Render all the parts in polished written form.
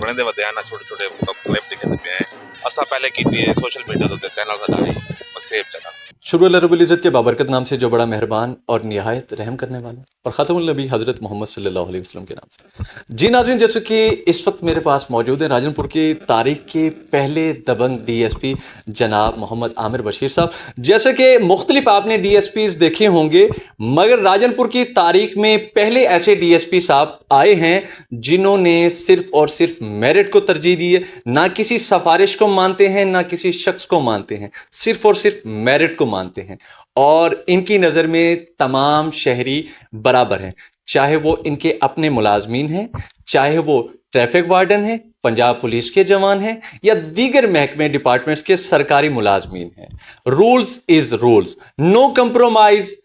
बने दे वधे ना छोटे छोटे क्लिप दिखे पे हैं असा पहले की थी सोशल मीडिया तो चैनल का डाले बस सेव चैनल शुरू अल्लाह रब्बुल इज़्ज़त के बाबरकत नाम से जो बड़ा मेहरबान और निहायत रहम करने वाला और ख़ातमुल नबी हज़रत मोहम्मद सल्लल्लाहु अलैहि वसल्लम के नाम से। जी नाज़रीन, जैसे कि इस वक्त मेरे पास मौजूद है राजनपुर की तारीख के पहले दबंग DSP जनाब मोहम्मद आमिर बशीर साहब। जैसे कि मुख्तलिफ आपने DSPs देखे होंगे, मगर राजनपुर की तारीख में पहले ऐसे DSP साहब आए हैं जिन्होंने सिर्फ और सिर्फ मेरिट को तरजीह दी है, ना किसी सिफारिश को मानते हैं ना किसी शख्स को मानते हैं, सिर्फ और सिर्फ मेरिट को मानते हैं। और इनकी नज़र में तमाम शहरी बराबर हैं, चाहे वो इनके अपने मुलाजमीन हैं, चाहे वो ट्रैफिक वार्डन हैं, पंजाब पुलिस के जवान हैं या दीगर महकमे डिपार्टमेंट्स के सरकारी मुलाजमीन हैं। Rules is rules, no compromise.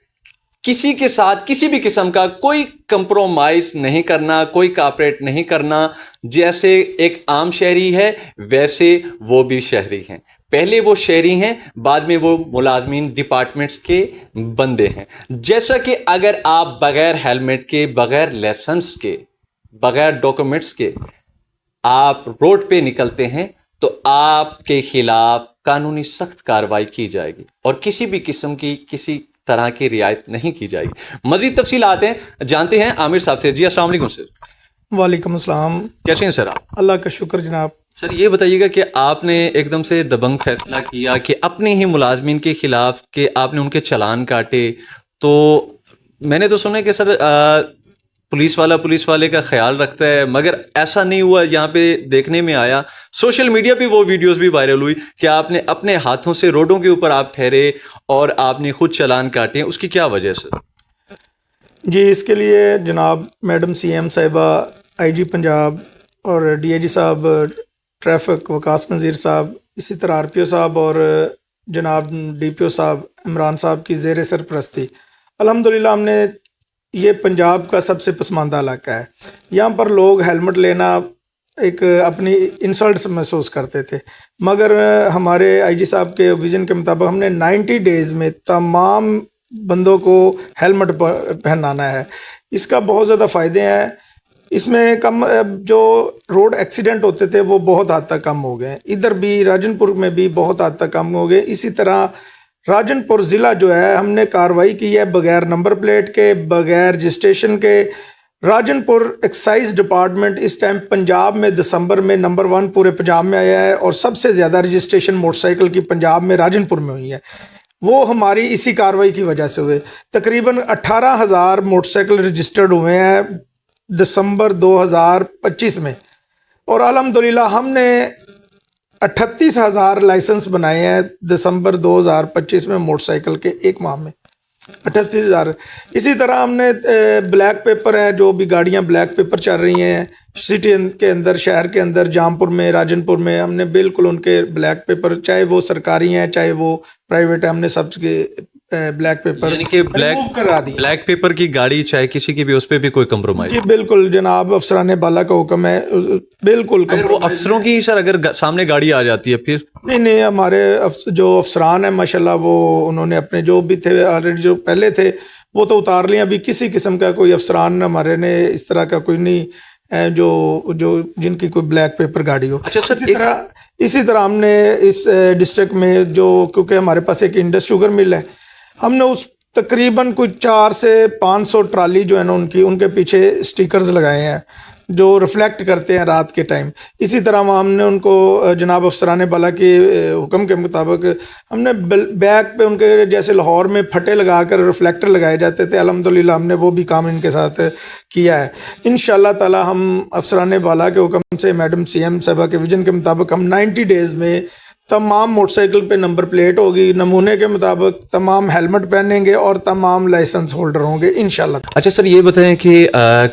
किसी के साथ किसी भी किस्म का कोई कंप्रोमाइज नहीं करना, कोई कापरेट नहीं करना। जैसे एक आम शहरी है वैसे वो भी शहरी हैं। पहले वो शहरी हैं, बाद में वो मुलाजमीन डिपार्टमेंट्स के बंदे हैं। जैसा कि अगर आप बगैर हेलमेट के, बगैर लाइसेंस के, बगैर डॉक्यूमेंट्स के आप रोड पे निकलते हैं तो आपके खिलाफ कानूनी सख्त कार्रवाई की जाएगी और किसी भी किस्म की किसी तरह की रियायत नहीं की जाएगी। मजीद तफसीलात हैं जानते हैं आमिर साहब से। जी अस्सलाम वालेकुम सर। वालेकुम अस्सलाम। कैसे हैं सर आप? अल्लाह का शुक्र जनाब। सर ये बताइएगा कि आपने एकदम से दबंग फैसला किया कि अपने ही मुलाजमीन के खिलाफ कि आपने उनके चालान काटे, तो मैंने तो सुना कि सर पुलिस वाले का ख्याल रखता है, मगर ऐसा नहीं हुआ। यहाँ पे देखने में आया, सोशल मीडिया पे वो वीडियोस भी वायरल हुई कि आपने अपने हाथों से रोडों के ऊपर आप ठहरे और आपने खुद चालान काटे। उसकी क्या वजह सर? जी, इसके लिए जनाब मैडम CM साहिबा, IG पंजाब और DIG साहब ट्रैफिक वकास नज़ीर साहब, इसी तरह RPO साहब और जनाब DPO साहब इमरान साहब की ज़ेर सरपरस्ती अल्हम्दुलिल्लाह हमने, ये पंजाब का सबसे पसमानदा इलाका है। यहाँ पर लोग हेलमेट लेना एक अपनी इंसल्ट महसूस करते थे, मगर हमारे IG साहब के विज़न के मुताबिक हमने 90 डेज़ में तमाम बंदों को हेलमेट पहनाना है। इसका बहुत ज़्यादा फ़ायदे हैं। इसमें कम जो रोड एक्सीडेंट होते थे वो बहुत हद तक कम हो गए, इधर भी राजनपुर में भी बहुत हद तक कम हो गए। इसी तरह राजनपुर ज़िला जो है, हमने कार्रवाई की है बग़ैर नंबर प्लेट के, बग़ैर रजिस्ट्रेशन के। राजनपुर एक्साइज डिपार्टमेंट इस टाइम पंजाब में दिसंबर में नंबर 1 पूरे पंजाब में आया है और सबसे ज़्यादा रजिस्ट्रेशन मोटरसाइकिल की पंजाब में राजनपुर में हुई है। वो हमारी इसी कार्रवाई की वजह से हुए। तकरीबन 18,000 मोटरसाइकिल रजिस्टर्ड हुए हैं दिसंबर 2025 में और अल्हम्दुलिल्लाह हमने 38,000 लाइसेंस बनाए हैं दिसंबर 2025 में मोटरसाइकिल के एक माह में 38,000। इसी तरह हमने ब्लैक पेपर है, जो भी गाड़ियां ब्लैक पेपर चल रही हैं सिटी के अंदर, शहर के अंदर, जामपुर में, राजनपुर में, हमने बिल्कुल उनके ब्लैक पेपर, चाहे वो सरकारी हैं चाहे वो प्राइवेट है, हमने सबके ब्लैक पेपर यानी कि रिमूव करा दी। ब्लैक पेपर की गाड़ी चाहे किसी की भी, उस पर भी कोई कंप्रोमाइज? जी बिल्कुल जनाब, अफसरान बाला का हुक्म है, बिल्कुल। अगर वो अफसरों की सर अगर सामने गाड़ी आ जाती है फिर? नहीं, हमारे जो अफसरान हैं माशाल्लाह, वो उन्होंने अपने जो भी थे ऑलरेडी, जो पहले थे वो तो उतार लिया। अभी किसी किस्म का कोई अफसरान हमारे ने इस तरह का कोई नहीं है जो जिनकी कोई ब्लैक पेपर गाड़ी हो। अच्छा सर, इसी तरह हमने इस डिस्ट्रिक्ट में जो, क्योंकि हमारे पास एक इंडस शुगर मिल है, हमने उस तकरीबन कोई 400 से 500 ट्राली जो है ना उनके पीछे स्टिकर्स लगाए हैं जो रिफ्लेक्ट करते हैं रात के टाइम। इसी तरह हमने उनको जनाब अफसरान बाला के हुक्म के मुताबिक हमने बैक पे उनके जैसे लाहौर में फटे लगाकर रिफ्लेक्टर लगाए जाते थे, अल्हम्दुलिल्लाह हमने वो भी काम इनके साथ किया है। इंशाअल्लाह ताला हम अफसरान बाला के हुक्म से, मैडम CM साहिबा के विजन के मुताबिक हम 90 डेज़ में तमाम मोटरसाइकिल पे नंबर प्लेट होगी, नमूने के मुताबिक तमाम हेलमेट पहनेंगे और तमाम लाइसेंस होल्डर होंगे इंशाल्लाह। अच्छा सर, ये बताएं कि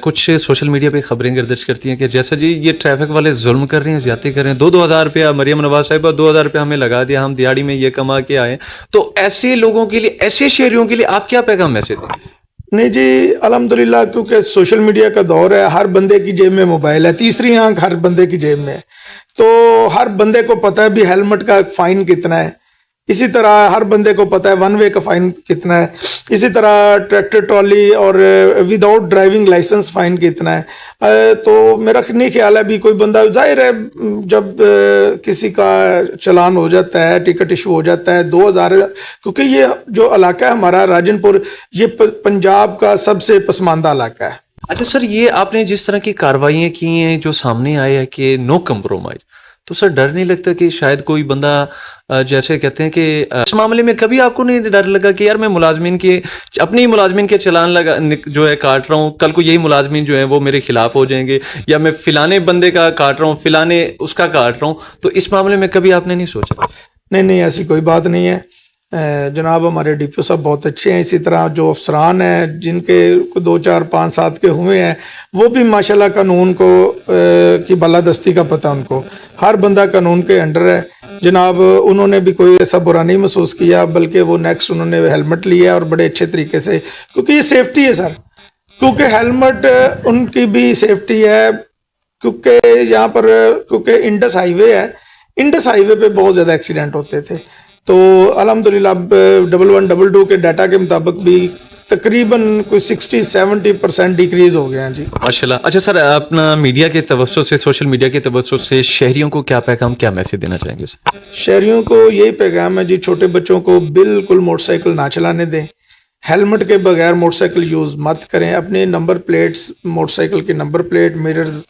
कुछ सोशल मीडिया पे खबरें गर्दिश करती हैं कि जैसा जी ये ट्रैफिक वाले जुल्म कर रहे हैं, ज्यादती कर रहे हैं, 2-2 हज़ार रुपया, मरियम नवाज साहिबा 2 हज़ार रुपया हमें लगा दिया, हम दिहाड़ी में ये कमा के आए। तो ऐसे लोगों के लिए, ऐसे शहरियों के लिए आप क्या पैगाम मैसेज दें? नहीं जी, अल्हम्दुलिल्लाह, क्योंकि सोशल मीडिया का दौर है, हर बंदे की जेब में मोबाइल है, तीसरी आंख हर बंदे की जेब में है, तो हर बंदे को पता है भी हेलमेट का फ़ाइन कितना है। इसी तरह हर बंदे को पता है वन वे का फ़ाइन कितना है, इसी तरह ट्रैक्टर ट्रॉली और विदाउट ड्राइविंग लाइसेंस फ़ाइन कितना है। तो मेरा नहीं ख्याल है भी कोई बंदा, जाहिर है जब किसी का चलान हो जाता है, टिकट इशू हो जाता है 2000, क्योंकि ये जो इलाका है हमारा राजनपुर, ये पंजाब का सबसे पसमानदा इलाका है। अच्छा सर, ये आपने जिस तरह की कार्रवाइयाँ की हैं, जो सामने आया है कि नो कंप्रोमाइज, तो सर डर नहीं लगता कि शायद कोई बंदा जैसे कहते हैं कि इस मामले में कभी आपको नहीं डर लगा कि यार मैं मुलाजमीन के, अपनी मुलाजमीन के चलान लगा जो है काट रहा हूँ, कल को यही मुलाजमीन जो है वो मेरे खिलाफ हो जाएंगे, या मैं फिलाने बंदे का काट रहा हूँ, फिलाने उसका काट रहा हूँ, तो इस मामले में कभी आपने नहीं सोचा? नहीं, ऐसी कोई बात नहीं है। जनाब हमारे DPO साहब बहुत अच्छे हैं। इसी तरह जो अफसरान हैं जिनके 2, 4, 5, 7 के हुए हैं, वो भी माशाल्लाह कानून को की बालादस्ती का पता उनको, हर बंदा कानून के अंडर है जनाब। उन्होंने भी कोई ऐसा बुरा नहीं महसूस किया, बल्कि वो नेक्स्ट उन्होंने हेलमेट लिया और बड़े अच्छे तरीके से, क्योंकि ये सेफ्टी है सर, क्योंकि हेलमेट उनकी भी सेफ्टी है। क्योंकि यहाँ पर क्योंकि इंडस हाईवे है, इंडस हाईवे पे बहुत ज़्यादा एक्सीडेंट होते थे, तो अल्हम्दुलिल्लाह 1122 के डाटा के मुताबिक भी तकरीबन कोई 60-70% डिक्रीज हो गए हैं जी, माशाल्लाह। अच्छा सर, अपना मीडिया के तवज्जो से, सोशल मीडिया के तवज्जो से शहरियों को क्या पैगाम, क्या मैसेज देना चाहेंगे सर? शहरियों को यही पैगाम है जी, छोटे बच्चों को बिल्कुल मोटरसाइकिल ना चलाने दें, हेलमेट के बगैर मोटरसाइकिल यूज़ मत करें, अपने नंबर प्लेट्स, मोटरसाइकिल की नंबर प्लेट, मिरर्स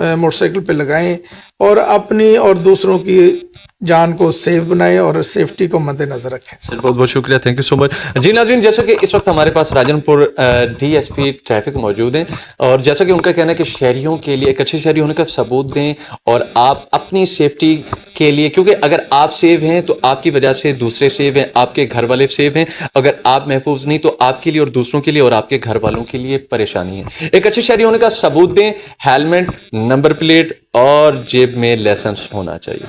मोटरसाइकिल पे लगाएं, और अपनी और दूसरों की जान को सेफ बनाएं और सेफ्टी को मद्देनजर रखें। सर बहुत बहुत शुक्रिया, थैंक यू सो मच। जी नाज़रीन, जैसा कि इस वक्त हमारे पास राजनपुर DSP ट्रैफिक मौजूद हैं, और जैसा कि उनका कहना है कि शहरियों के लिए एक अच्छे शहरी होने का सबूत दें, और आप अपनी सेफ्टी के लिए, क्योंकि अगर आप सेव हैं तो आपकी वजह से दूसरे सेव हैं, आपके घर वाले सेव हैं, अगर आप महफूज नहीं तो आपके लिए और दूसरों के लिए और आपके घर वालों के लिए परेशानी है। एक अच्छे शहरी होने का सबूत दें, हेलमेट, नंबर प्लेट और जेब में लाइसेंस होना चाहिए।